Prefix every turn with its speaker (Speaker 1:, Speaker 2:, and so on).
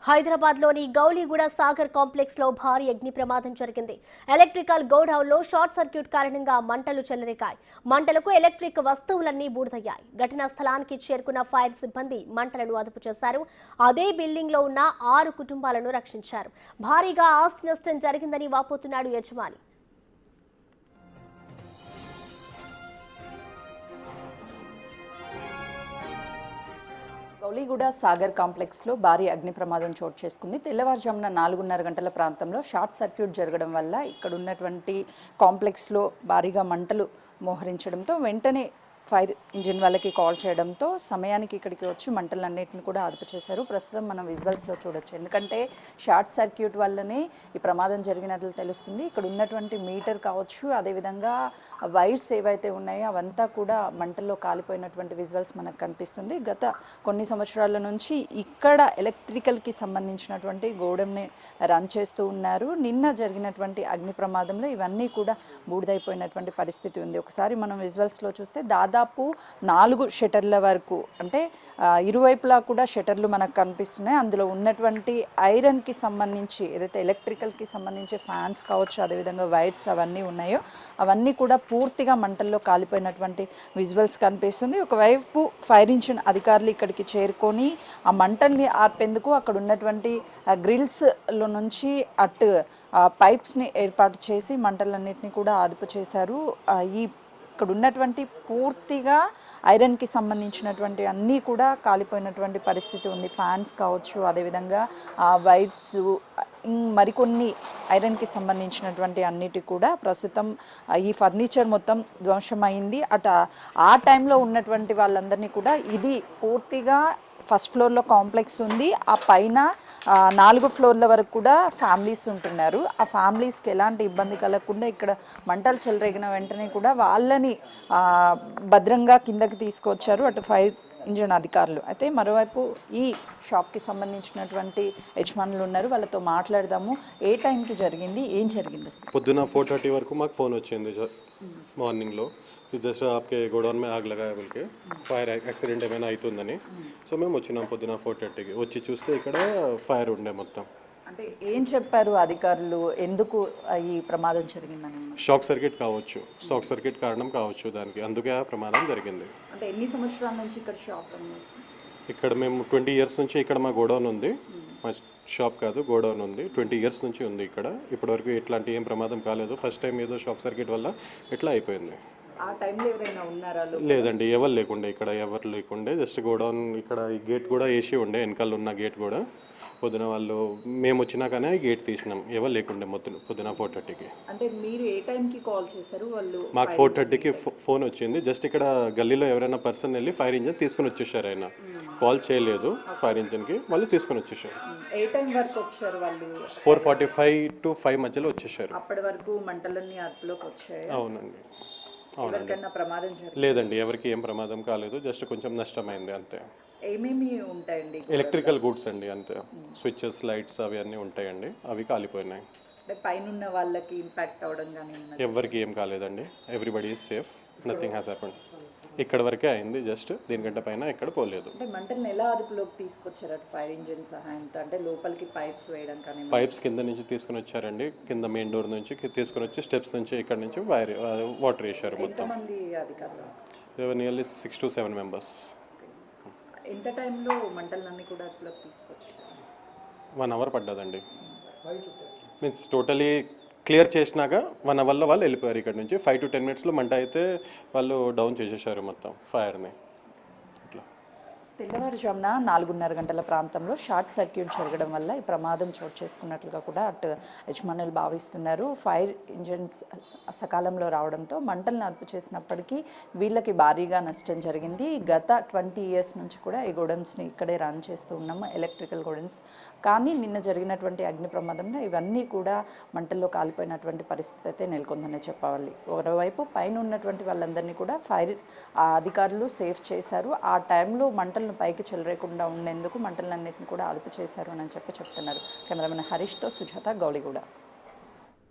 Speaker 1: హైదరాబాద్లోని గౌలీగూడ సాగర్ కాంప్లెక్స్లో భారీ అగ్ని ప్రమాదం జరిగింది. ఎలక్ట్రికల్ గోడౌన్లో షార్ట్ సర్క్యూట్ కారణంగా మంటలు చెలరేగాయి. మంటలకు ఎలక్ట్రిక్ వస్తువులన్నీ బూడిదయ్యాయి. ఘటనా స్థలానికి చేరుకున్న ఫైర్ సిబ్బంది మంటలను అదుపు చేశారు. అదే బిల్డింగ్లో ఉన్న 6 కుటుంబాలను రక్షించారు. భారీగా ఆస్తి నష్టం జరిగిందని వాపోతున్నాడు యజమాని.
Speaker 2: గౌలీగూడ సాగర్ కాంప్లెక్స్లో భారీ అగ్ని ప్రమాదం చోటు చేసుకుంది. తెల్లవారుజామున 4:30 గంటల ప్రాంతంలో షార్ట్ సర్క్యూట్ జరగడం వల్ల ఇక్కడ ఉన్నటువంటి కాంప్లెక్స్లో భారీగా మంటలు మోహరించడంతో వెంటనే ఫైర్ ఇంజిన్ వాళ్ళకి కాల్ చేయడంతో సమయానికి ఇక్కడికి వచ్చి మంటలన్నింటిని కూడా అదుపు చేశారు. ప్రస్తుతం మనం విజువల్స్లో చూడొచ్చు. ఎందుకంటే షార్ట్ సర్క్యూట్ వల్లనే ఈ ప్రమాదం జరిగినట్లు తెలుస్తుంది. ఇక్కడ ఉన్నటువంటి మీటర్ కావచ్చు, అదేవిధంగా వైర్స్ ఏవైతే ఉన్నాయో అవంతా కూడా మంటల్లో కాలిపోయినటువంటి విజువల్స్ మనకు కనిపిస్తుంది. గత కొన్ని సంవత్సరాల నుంచి ఇక్కడ ఎలక్ట్రికల్కి సంబంధించినటువంటి గోడౌన్ని రన్ చేస్తూ ఉన్నారు. నిన్న జరిగినటువంటి అగ్ని ప్రమాదంలో ఇవన్నీ కూడా బూడిదైపోయినటువంటి పరిస్థితి ఉంది. ఒకసారి మనం విజువల్స్లో చూస్తే దాదాపు 4 షట్టర్ల వరకు, అంటే ఇరువైపులా కూడా షట్టర్లు మనకు కనిపిస్తున్నాయి. అందులో ఉన్నటువంటి ఐరన్కి సంబంధించి ఏదైతే ఎలక్ట్రికల్కి సంబంధించి ఫ్యాన్స్ కావచ్చు, అదేవిధంగా వైర్స్ అవన్నీ ఉన్నాయో అవన్నీ కూడా పూర్తిగా మంటల్లో కాలిపోయినటువంటి విజువల్స్ కనిపిస్తుంది. ఒకవైపు ఫైర్ ఇంజిన్ అధికారులు ఇక్కడికి చేరుకొని ఆ మంటల్ని ఆర్పేందుకు అక్కడ ఉన్నటువంటి గ్రిల్స్లో నుంచి అటు పైప్స్ని ఏర్పాటు చేసి మంటలన్నింటినీ కూడా అదుపు చేశారు. ఇక్కడ ఉన్నటువంటి పూర్తిగా ఐరన్కి సంబంధించినటువంటి అన్నీ కూడా కాలిపోయినటువంటి పరిస్థితి ఉంది. ఫ్యాన్స్ కావచ్చు, అదేవిధంగా వైర్స్, మరికొన్ని ఐరన్కి సంబంధించినటువంటి అన్నిటి కూడా ప్రస్తుతం ఈ ఫర్నిచర్ మొత్తం ధ్వంసమైంది. ఆ టైంలో ఉన్నటువంటి వాళ్ళందరినీ కూడా ఇది పూర్తిగా ఫస్ట్ ఫ్లోర్లో కాంప్లెక్స్ ఉంది. ఆ పైన 4 ఫ్లోర్ల వరకు కూడా ఫ్యామిలీస్ ఉంటున్నారు. ఆ ఫ్యామిలీస్కి ఎలాంటి ఇబ్బంది కలగకుండా ఇక్కడ మంటలు చెలరేగిన వెంటనే కూడా వాళ్ళని భద్రంగా కిందకి తీసుకొచ్చారు అటు ఫైర్ ఇంజిన్ అధికారులు. అయితే మరోవైపు ఈ షాప్కి సంబంధించినటువంటి యజమానులు ఉన్నారు, వాళ్ళతో మాట్లాడదాము. ఏ టైంకి జరిగింది, ఏం జరిగింది?
Speaker 3: పొద్దున 4:30 వరకు మాకు ఫోన్ వచ్చింది మార్నింగ్లో. జస్ట్ आपके गोडाउन में आग लगाया बोल के ఫైర్ యాక్సిడెంట్ ఏమైనా అవుతుందని. సో మేము వచ్చినాం పొద్దున 4:30కి. వచ్చి చూస్తే ఇక్కడ ఫైర్ ఉండే మొత్తం.
Speaker 2: అంటే ఏం చెప్పారు అధికారులు, ఎందుకు ఈ ప్రమాదం జరిగిందని?
Speaker 3: షాక్ సర్క్యూట్ కావచ్చు, షాక్ సర్క్యూట్ కారణం కావచ్చు దానికి, అందుకే ఆ ప్రమాదం జరిగింది.
Speaker 2: అంటే ఎన్ని సంవత్సరాల నుంచి ఇక్కడ షాప్?
Speaker 3: ఇక్కడ మేము 20 ఇయర్స్ నుంచి ఇక్కడ మా గోడౌన్ ఉంది. మా షాప్ కాదు, గోడౌన్ ఉంది. 20 ఇయర్స్ నుంచి ఉంది ఇక్కడ. ఇప్పటివరకు ఇట్లాంటి ఏం ప్రమాదం కాలేదు. ఫస్ట్ టైం ఏదో షాక్ సర్క్యూట్ వల్ల ఇట్లా అయిపోయింది.
Speaker 2: ఆ టైంలో ఎవరైనా ఉన్నారా?
Speaker 3: లేదండి, ఎవరు లేకుండే ఇక్కడ, ఎవరు లేకుండే. జస్ట్ గోడౌన్ ఇక్కడ ఈ గేట్ కూడా వేసి ఉండే, వెనకాల ఉన్న గేట్ కూడా. పొద్దున వాళ్ళు మేము వచ్చినాకనే గేట్ తీసినాం, ఎవరు లేకుండే మొత్తం పొద్దున 4:30కి.
Speaker 2: అంటే మీరు ఏ టైంకి కాల్ చేశారు? వాళ్ళు
Speaker 3: మాకు 4:30కి ఫోన్ వచ్చింది. జస్ట్ ఇక్కడ గల్లీలో ఎవరైనా పర్సన్ వెళ్ళి ఫైర్ ఇంజిన్ తీసుకుని వచ్చేసారు. ఆయన కాల్ చేయలేదు ఫైర్ ఇంజిన్కి, వాళ్ళు తీసుకుని వచ్చేసారు.
Speaker 2: ఏ టైం వరకు వచ్చారు వాళ్ళు?
Speaker 3: 4:45 to 5 మధ్యలో వచ్చేసారు.
Speaker 2: అప్పటి వరకు మంటలన్నీ అదుపులోకి వచ్చాయి?
Speaker 3: అవునండి.
Speaker 2: ప్రమాదం
Speaker 3: లేదండి, ఎవరికి ఏం ప్రమాదం కాలేదు. జస్ట్ కొంచెం నష్టమైంది అంతే.
Speaker 2: ఏమేమి ఉంటాయండి?
Speaker 3: ఎలక్ట్రికల్ గూడ్స్ అండి అంతే. స్విచ్చెస్, లైట్స్ అవి అన్నీ ఉంటాయండి. అవి కాలిపోయినాయి.
Speaker 2: పైన వాళ్ళకి ఇంపాక్ట్ అవడం కానీ?
Speaker 3: ఎవరికి ఏం కాలేదండి. Everybody is safe, nothing has happened. ఇక్కడ వరకే అయింది, జస్ట్ దీనికంటే పైన ఎక్కడ పోలేదు.
Speaker 2: అంటే మంటలను ఎలా అదుపులోకి తీసుకొచ్చారు ఫైర్ ఇంజిన్ సహాయంతో? అంటే లోపలికి పైప్స్ వేయడం కానీ?
Speaker 3: పైప్స్ కింద నుంచి తీసుకుని వచ్చారండి, కింద మెయిన్ డోర్ నుంచి తీసుకుని వచ్చి స్టెప్స్ నుంచి ఇక్కడ నుంచి వాటర్ వేశారు మొత్తం.
Speaker 2: ఎంతమంది అధికారులు?
Speaker 3: Nearly 6 to 7 members.
Speaker 2: ఎంత టైంలో మంటలన్నీ కూడా అదుపులోకి తీసుకొచ్చారు?
Speaker 3: 1 hour పడ్డదండి. మీన్స్ టోటలీ క్లియర్ చేసినాక 1 hourలో వాళ్ళు వెళ్ళిపోయారు ఇక్కడ నుంచి. 5 to 10 minutesలో మంట అయితే వాళ్ళు డౌన్ చేసేసారు మొత్తం ఫైర్ని.
Speaker 2: తెల్లవారుజామున 4:30 గంటల ప్రాంతంలో షార్ట్ సర్క్యూట్ జరగడం వల్ల ఈ ప్రమాదం చోటు చేసుకున్నట్లుగా కూడా అటు యజమానులు భావిస్తున్నారు. ఫైర్ ఇంజిన్స్ సకాలంలో రావడంతో మంటలను అదుపు చేసినప్పటికీ వీళ్ళకి భారీగా నష్టం జరిగింది. గత 20 years నుంచి కూడా ఈ గోడౌన్స్ని ఇక్కడే రన్ చేస్తూ ఉన్నాము, ఎలక్ట్రికల్ గోడౌన్స్. కానీ నిన్న జరిగినటువంటి అగ్ని ప్రమాదంలో ఇవన్నీ కూడా మంటల్లో కాలిపోయినటువంటి పరిస్థితి అయితే నెలకొందనే చెప్పాలి. మరోవైపు పైన ఉన్నటువంటి వాళ్ళందరినీ కూడా ఫైర్ అధికారులు సేఫ్ చేశారు. ఆ టైంలో మంటలు పైకి చెలరేకుండా ఉండేందుకు మంటలన్నింటిని కూడా అదుపు చేశారు అని చెప్తున్నారు. కెమెరామెన్ హరీష్తో సుజాత, గౌలీగూడ.